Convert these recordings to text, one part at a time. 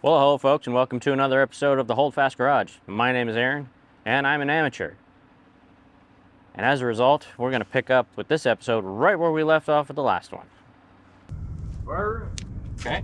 Well, hello folks, and welcome to another episode of the Hold Fast Garage. My name is Aaron, and I'm an amateur. And as a result, we're going to pick up with this episode right where we left off with the last one. Okay.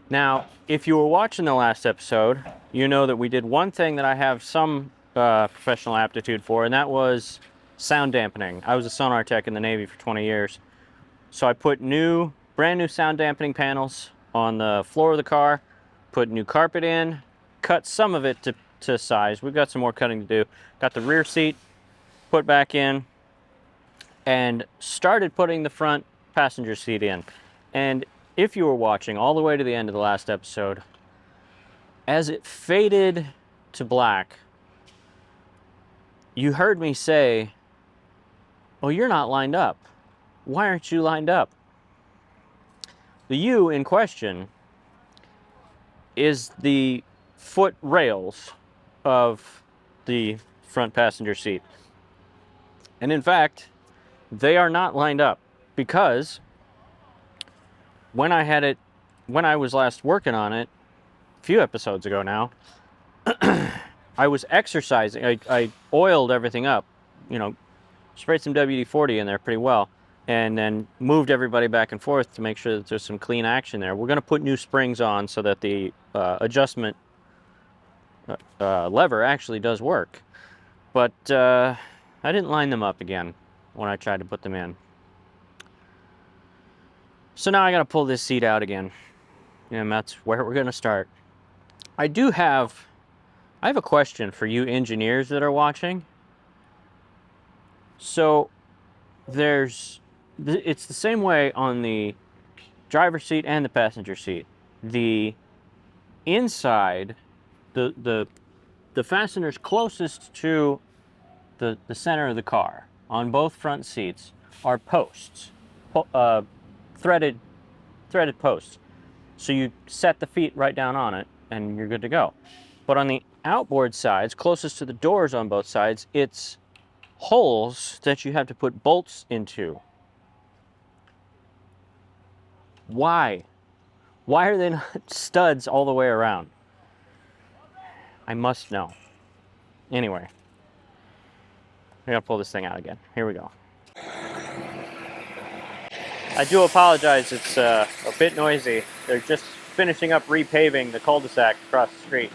Now, if you were watching the last episode, you know that we did one thing that I have some professional aptitude for, and that was sound dampening. I was a sonar tech in the Navy for 20 years. So I put brand new sound dampening panels on the floor of the car, put new carpet in, cut some of it to size. We've got some more cutting to do. Got the rear seat put back in, and started putting the front passenger seat in. And if you were watching all the way to the end of the last episode, as it faded to black, you heard me say, "Oh, you're not lined up. Why aren't you lined up?" The "you" in question is the foot rails of the front passenger seat. And in fact, they are not lined up because when I was last working on it, a few episodes ago now, I was exercising. I oiled everything up, sprayed some WD-40 in there pretty well, and then moved everybody back and forth to make sure that there's some clean action there. We're going to put new springs on so that the adjustment lever actually does work. But I didn't line them up again when I tried to put them in. So now I got to pull this seat out again, and that's where we're going to start. I have a question for you engineers that are watching. So it's the same way on the driver's seat and the passenger seat. The inside, the fasteners closest to the center of the car on both front seats are posts, threaded posts. So you set the feet right down on it and you're good to go. But on the outboard sides, closest to the doors on both sides, it's holes that you have to put bolts into. Why? Why are they not studs all the way around? I must know. Anyway, I gotta pull this thing out again. Here we go. I do apologize, it's a bit noisy. They're just finishing up repaving the cul-de-sac across the street.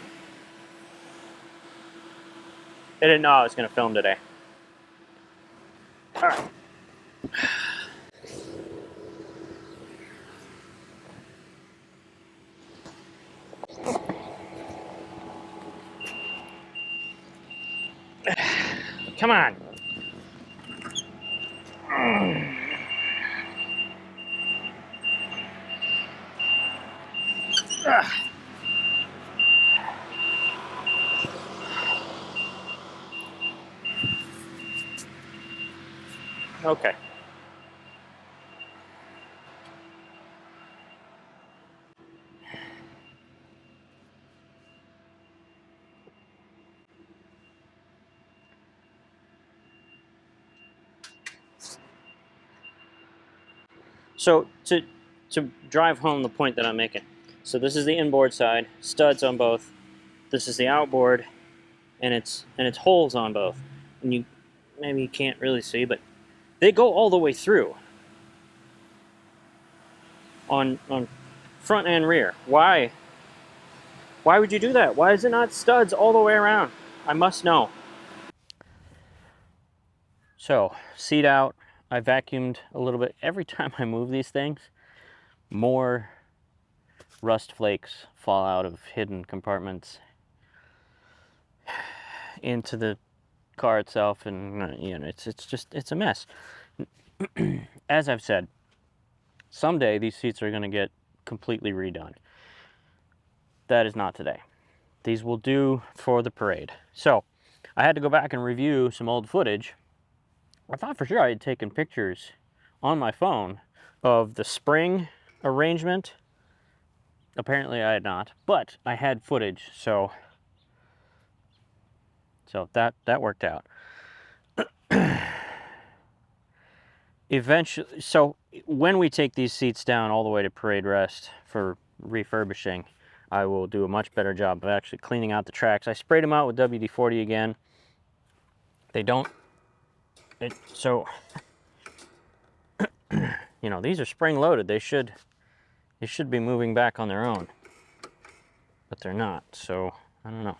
They didn't know I was going to film today. All right. Come on. Okay. So to drive home the point that I'm making, so this is the inboard side, studs on both. This is the outboard, and it's holes on both. And maybe you can't really see, but they go all the way through on front and rear. Why? Why would you do that? Why is it not studs all the way around? I must know. So, seat out. I vacuumed a little bit. Every time I move these things, more rust flakes fall out of hidden compartments into the car itself, and it's a mess. As I've said, someday these seats are going to get completely redone. That is not today. These will do for the parade. So I had to go back and review some old footage. I thought for sure I had taken pictures on my phone of the spring arrangement. Apparently I had not, but I had footage, so that worked out. Eventually, so when we take these seats down all the way to parade rest for refurbishing, I will do a much better job of actually cleaning out the tracks. I sprayed them out with WD-40 again. They don't, so, you know, these are spring loaded. They should be moving back on their own, but they're not, so I don't know.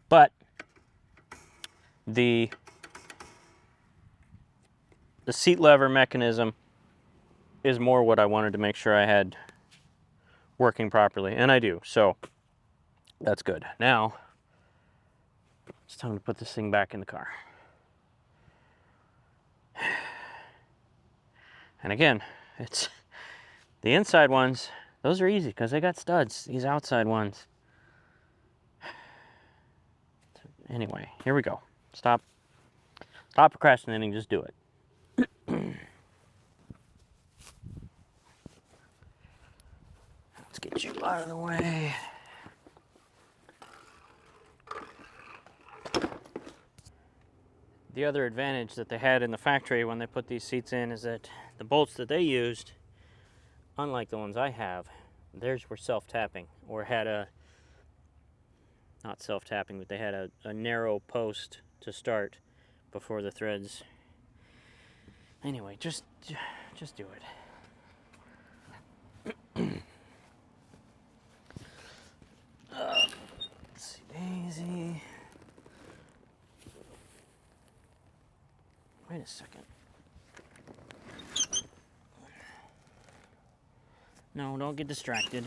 But the seat lever mechanism is more what I wanted to make sure I had working properly, and I do, so that's good. Now it's time to put this thing back in the car. And again, it's the inside ones, those are easy because they got studs. These outside ones, anyway, here we go. Stop procrastinating, just do it. Let's get you out of the way. The other advantage that they had in the factory when they put these seats in is that the bolts that they used, unlike the ones I have, theirs were self-tapping, or had not self-tapping, but they had a narrow post to start before the threads. Anyway, just do it. Let's see, Daisy. Wait a second. No, don't get distracted.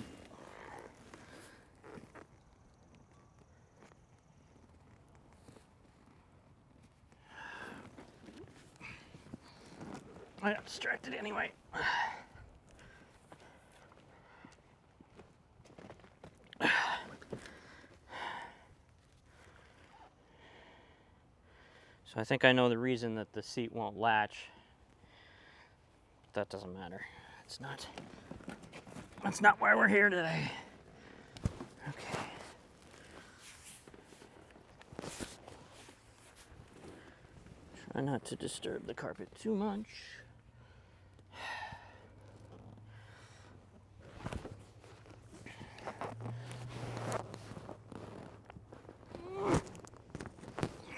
I got distracted anyway. So I think I know the reason that the seat won't latch. But that doesn't matter. That's not why we're here today. Okay. Try not to disturb the carpet too much.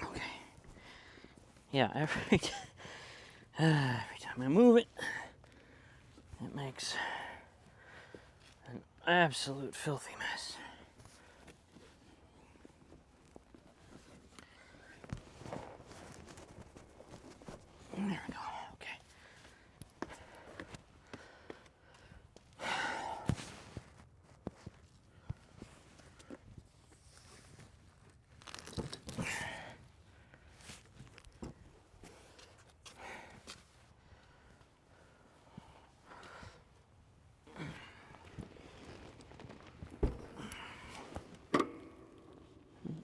Okay. Yeah, every time I move it, it makes an absolute filthy mess. There we go. Okay.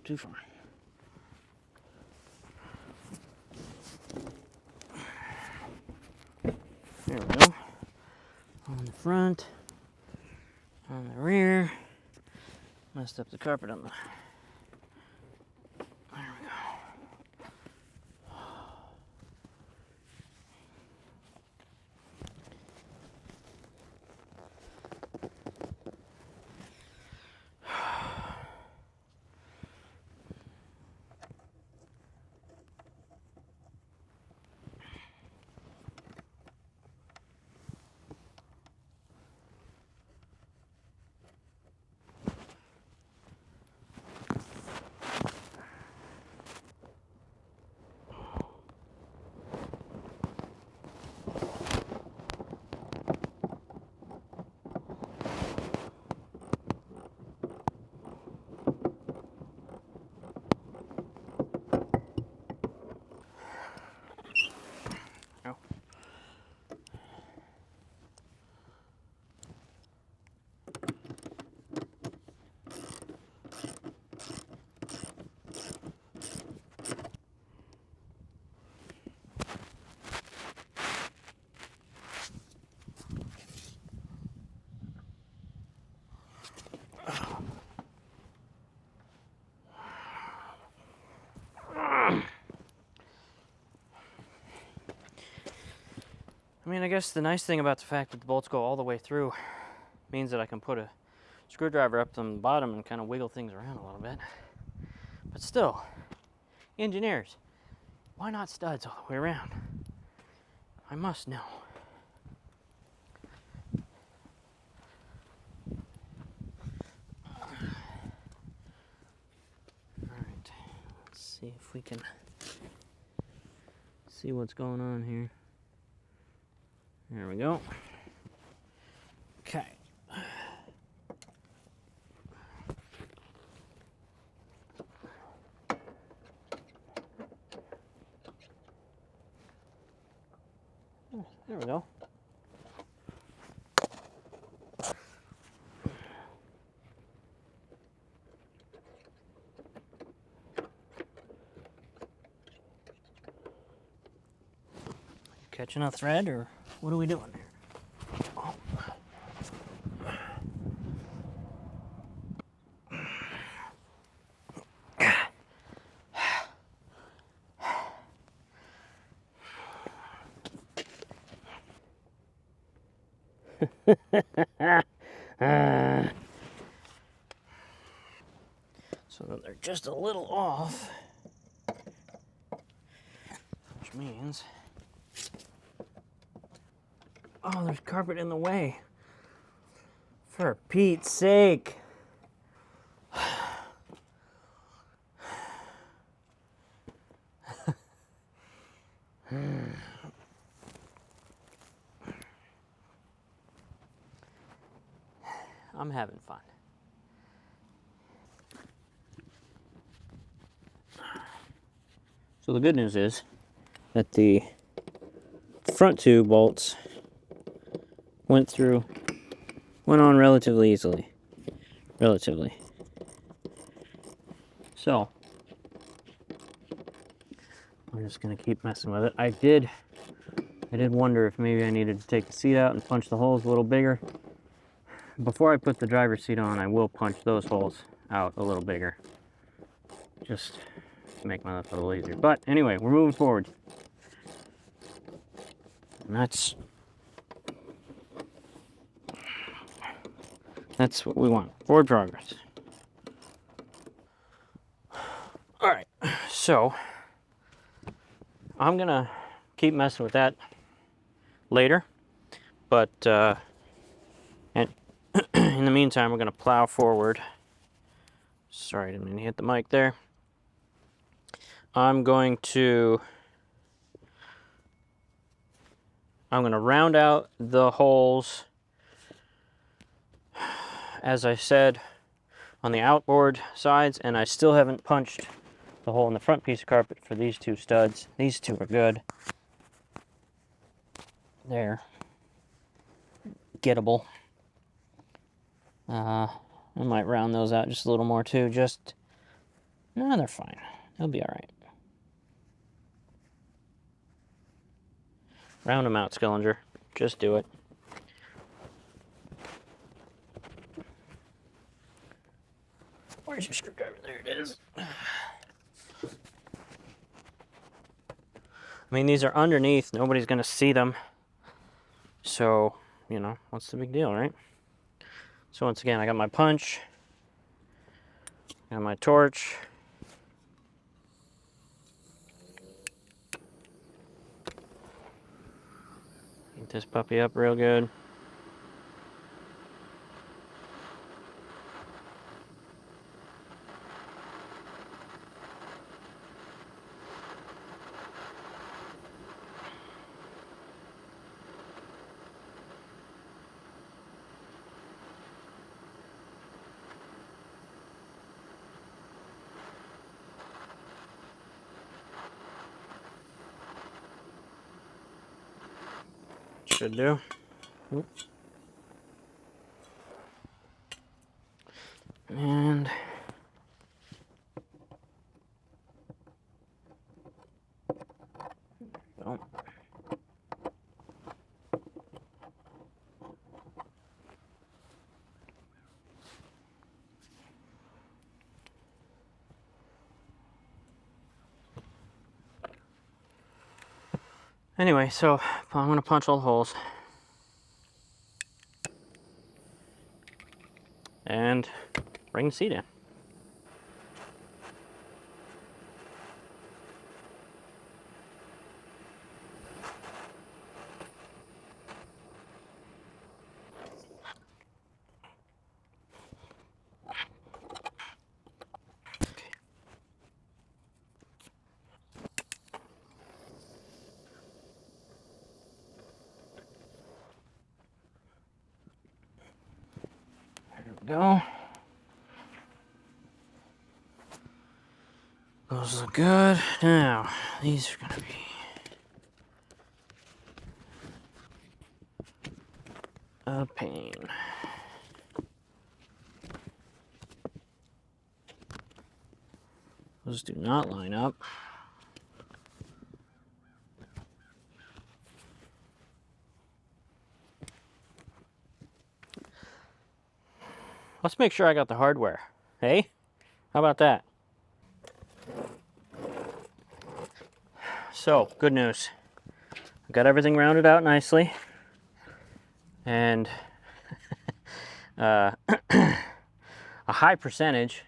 Too far. There we go. On the front, on the rear. Messed up the carpet on the. There we go. I mean, I guess the nice thing about the fact that the bolts go all the way through means that I can put a screwdriver up to the bottom and kind of wiggle things around a little bit. But still, engineers, why not studs all the way around? I must know. Alright, let's see if we can see what's going on here. There we go. Okay. There we go. Catching a thread, or what are we doing here? Oh. So they're just a little off, which means, oh, there's carpet in the way. For Pete's sake. I'm having fun. So the good news is that the front two bolts went on relatively easily. So I'm just gonna keep messing with it. I did wonder if maybe I needed to take the seat out and punch the holes a little bigger. Before I put the driver's seat on, I will punch those holes out a little bigger, just to make my life a little easier. But anyway, we're moving forward. And that's what we want. Forward progress. All right, so I'm gonna keep messing with that later, but and in the meantime, we're gonna plow forward. Sorry, I didn't mean to hit the mic there. I'm gonna round out the holes, as I said, on the outboard sides, and I still haven't punched the hole in the front piece of carpet for these two studs. These two are good. They're gettable. I might round those out just a little more too. No, they're fine. They'll be all right. Round them out, Skillinger. Just do it. Where's your screwdriver? There it is. I mean, these are underneath. Nobody's going to see them. So, you know, what's the big deal, right? So once again, I got my punch. Got my torch. Heat this puppy up real good. Should do. Oop. And oh. Anyway, so I'm gonna punch all the holes. And bring the seat in. There we go. Those look good. Now, these are gonna be a pain. Those do not line up. Let's make sure I got the hardware. Hey, how about that? So, good news. I got everything rounded out nicely. And a high percentage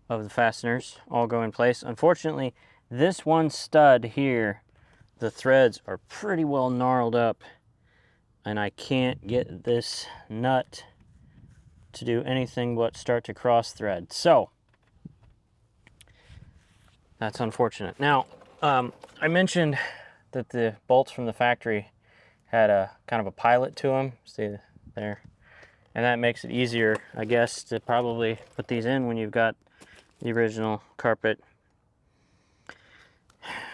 of the fasteners all go in place. Unfortunately, this one stud here, the threads are pretty well gnarled up, and I can't get this nut to do anything but start to cross thread. So that's unfortunate. Now, I mentioned that the bolts from the factory had a kind of a pilot to them. See there? And that makes it easier, I guess, to probably put these in when you've got the original carpet.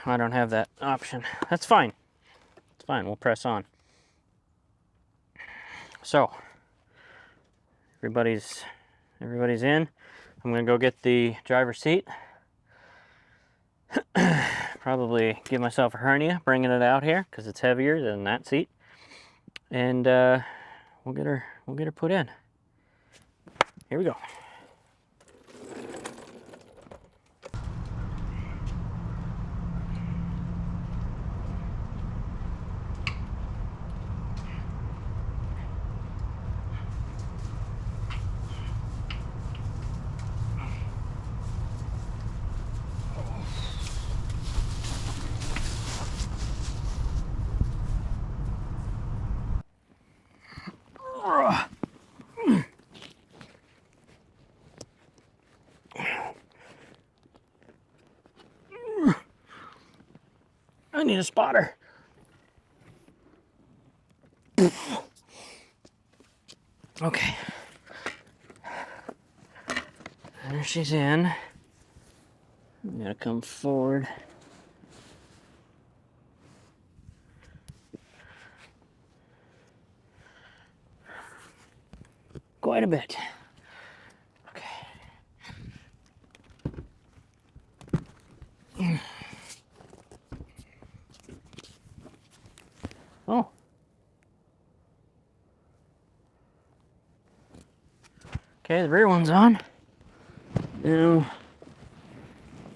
I don't have that option. That's fine. It's fine. We'll press on. So everybody's in. I'm gonna go get the driver's seat. Probably give myself a hernia bringing it out here because it's heavier than that seat. And we'll get her put in. Here we go. I need a spotter. Okay. There she's in. I'm gonna come forward. Quite a bit. Okay. Oh. Okay, the rear one's on. Now,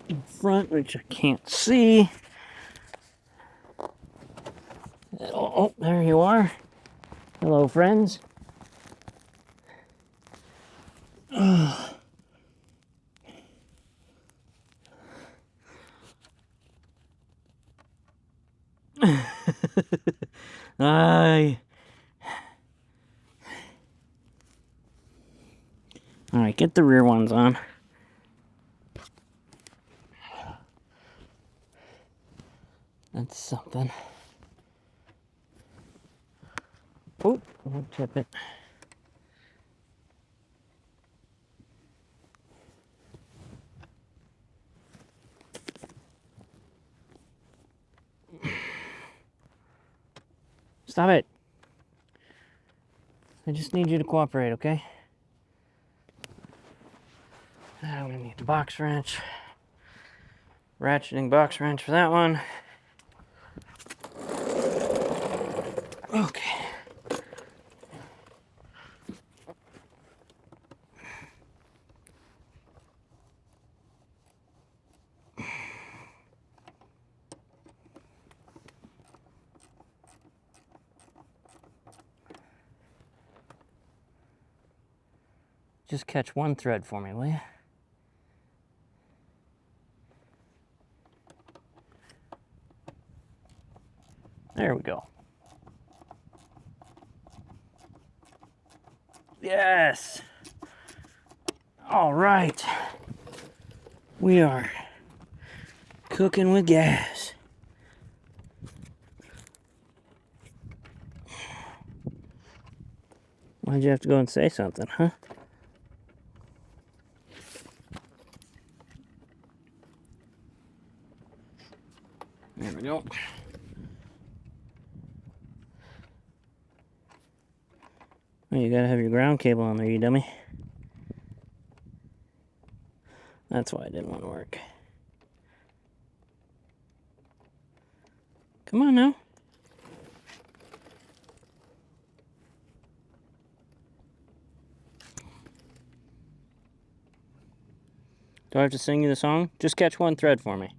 in front, which I can't see. Oh, there you are. Hello, friends. All right, get the rear ones on. That's something. Oh, don't tip it. Stop it. I just need you to cooperate, okay? Now I'm gonna need the box wrench. Ratcheting box wrench for that one. Okay. Just catch one thread for me, will you? There we go. Yes! All right. We are cooking with gas. Why'd you have to go and say something, huh? There we go. Well, you gotta have your ground cable on there, you dummy. That's why it didn't want to work. Come on now. Do I have to sing you the song? Just catch one thread for me.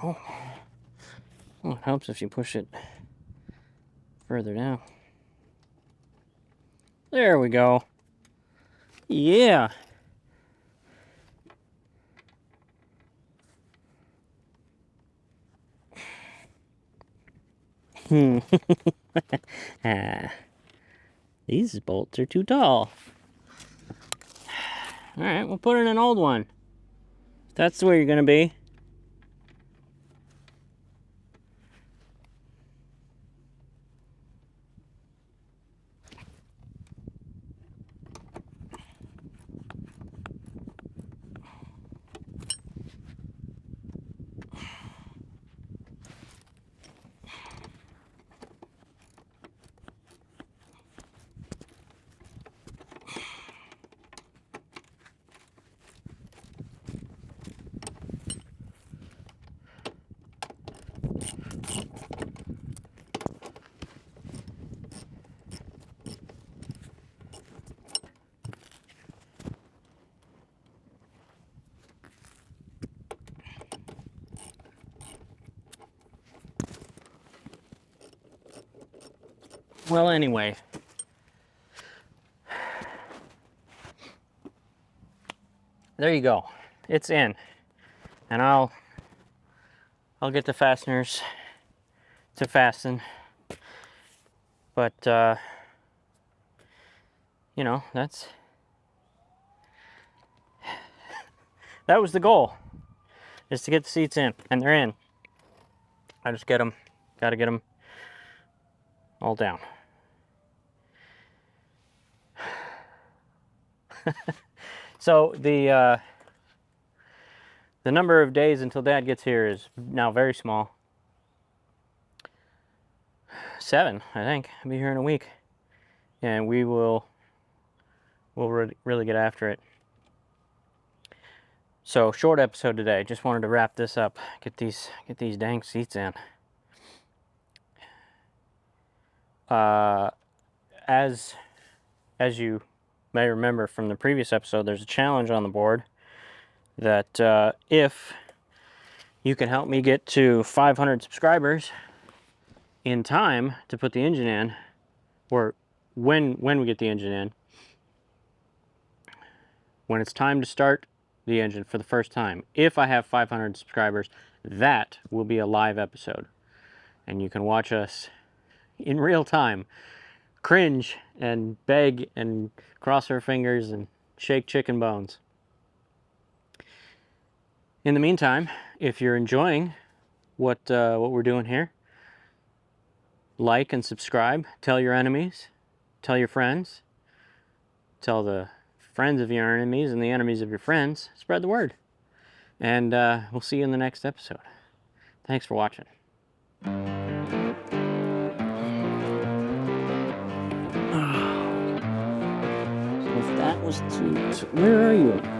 Oh. Well, it helps if you push it further down. There we go. Yeah. These bolts are too tall. All right, we'll put in an old one. If that's the way you're gonna be. Well, anyway. There you go. It's in. And I'll get the fasteners to fasten. But you know, that was the goal. Is to get the seats in, and they're in. I just gotta get them all down. So the number of days until Dad gets here is now very small. 7, I think. I'll be here in a week, and we'll really get after it. So short episode today. Just wanted to wrap this up. Get these dang seats in. As you may remember from the previous episode, there's a challenge on the board that if you can help me get to 500 subscribers in time to put the engine in, or when we get the engine in, when it's time to start the engine for the first time, if I have 500 subscribers, that will be a live episode, and you can watch us in real time cringe and beg and cross our fingers and shake chicken bones. In the meantime, if you're enjoying what we're doing here, like and subscribe. Tell your enemies. Tell your friends. Tell the friends of your enemies and the enemies of your friends. Spread the word. And we'll see you in the next episode. Thanks for watching. So if that was too... Where are you?